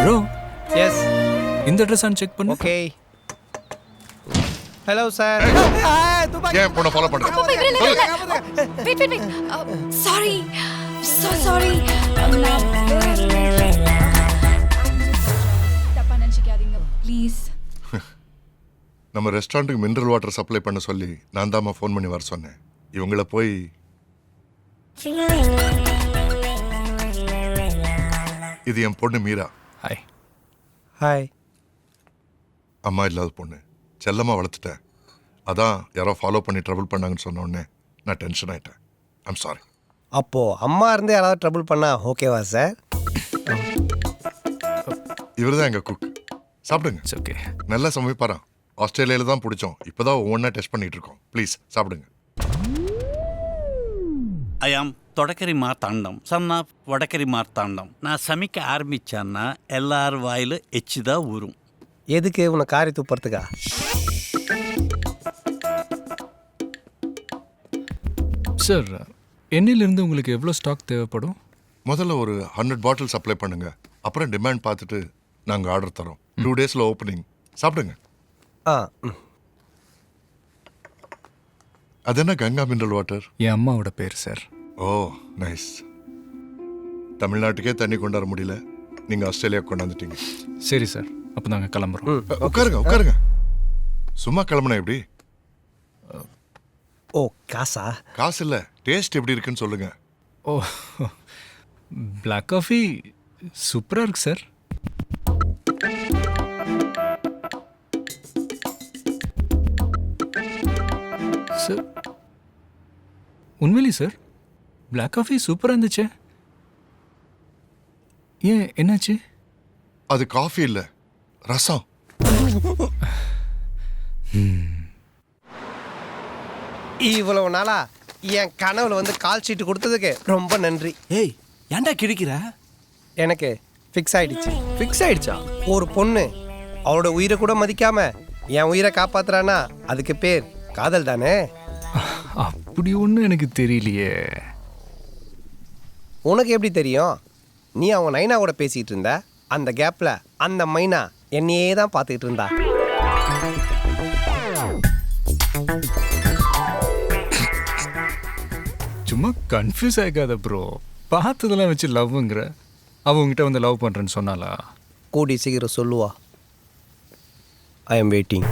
Bro S இந்த address check பண்ணு. Okay. Hello sir. ஏன் பொண்ணை ஃபாலோ பண்ற? Wait. Sorry. So sorry. தப்பா நினைச்சுக்காதீங்க ப்ளீஸ். நம்ம ரெஸ்டாரண்ட்டுக்கு மினரல் வாட்டர் சப்ளை பண்ண சொல்லி நான் தாம்மா ஃபோன் பண்ணி வர சொன்னேன். இவங்கள போய் இது என் பொண்ணு மீரா. ஹாய். ஹாய். அம்மா இல்லாத பொண்ணு செல்லம்மா வளர்த்துட்டேன். அதான் யாரோ ஃபாலோ பண்ணி ட்ரபிள் பண்ணாங்கன்னு சொன்ன உடனே நான் டென்ஷன் ஆயிட்டேன். I'm sorry. அப்போ அம்மா இருந்து யாராவது ட்ரபிள் பண்ணா ஓகேவா சார்? இவர் தான் எங்க குக். சாப்பிடுங்க. It's okay. நல்லா சமைப்பாராம். ஆஸ்திரேலியாவில் தான் பிடிச்சோம். இப்போதான் ஒவ்வொன்றா டெஸ்ட் பண்ணிட்டு இருக்கோம். ப்ளீஸ் சாப்பிடுங்க. ஐ ஆம் தொடக்கரி மார்த்தாண்டம், சன் ஆஃப் வடக்கரி மார்த்தாண்டம். நான் சமைக்க ஆரம்பிச்சேன்னா எல்லார் வாயிலும் எச்சுதான் ஊறும். எதுக்கு உன்னை காரி துப்புறதுக்கா? சார் எண்ணெயிலிருந்து உங்களுக்கு எவ்வளோ ஸ்டாக் தேவைப்படும்? முதல்ல ஒரு 100 பாட்டில் சப்ளை பண்ணுங்க. அப்புறம் டிமாண்ட் பார்த்துட்டு நாங்கள் ஆர்டர் தரோம். 2 டேஸில் ஓப்பனிங். சாப்பிடுங்க. ஆ. அது என்ன கங்கா மினரல் வாட்டர்? என் அம்மாவோட பேர் சார். ஓ நைஸ். தமிழ்நாட்டுக்கே தண்ணி கொண்டாட முடியல, நீங்கள் ஆஸ்திரேலியா கொண்டாந்துட்டீங்க. சரி சார், அப்போ நாங்கள் கிளம்புறோம். உட்காருங்க. சும்மா கிளம்புனா எப்படி? ஓ காசா? காசு இல்லை, டேஸ்ட் எப்படி இருக்குன்னு சொல்லுங்க. ஓ, பிளாக் காஃபி சூப்பராக இருக்கு சார். சார் உண்மையிலே சார் பிளாக் காஃபி சூப்பராக இருந்துச்சு. ஏன் என்னாச்சு? அது காஃபி இல்லை, ரசம். இவ்வளவு நாளா என் கனவுல வந்து கால் ஷீட் கொடுத்ததுக்கு ரொம்ப நன்றி. ஏய் ஏன்டா கிழிக்கிற? எனக்கு ஃபிக்ஸ் ஆயிடுச்சு. ஃபிக்ஸ் ஆயிடுச்சா? ஒரு பொண்ணு அவளோட உயிரை கூட மதிக்காம என் உயிரை காப்பாத்துறானா அதுக்கு பேர் காதல் தானே? அப்படி ஒன்றும் எனக்கு தெரியலையே. உனக்கு எப்படி தெரியும்? நீ அவங்க நைனாவோட பேசிட்டு இருந்த, அந்த கேப்ல அந்த மைனா என்னையே தான் பார்த்துக்கிட்டு இருந்தா. சும்மா கன்ஃபியூஸ் ஆகாத ப்ரோ. பார்த்ததெல்லாம் வச்சு லவ்ங்கிற. அவங்ககிட்ட வந்து லவ் பண்ணுறேன்னு சொன்னாலா? கூடி சீக்கிரம் சொல்லுவா. I am waiting.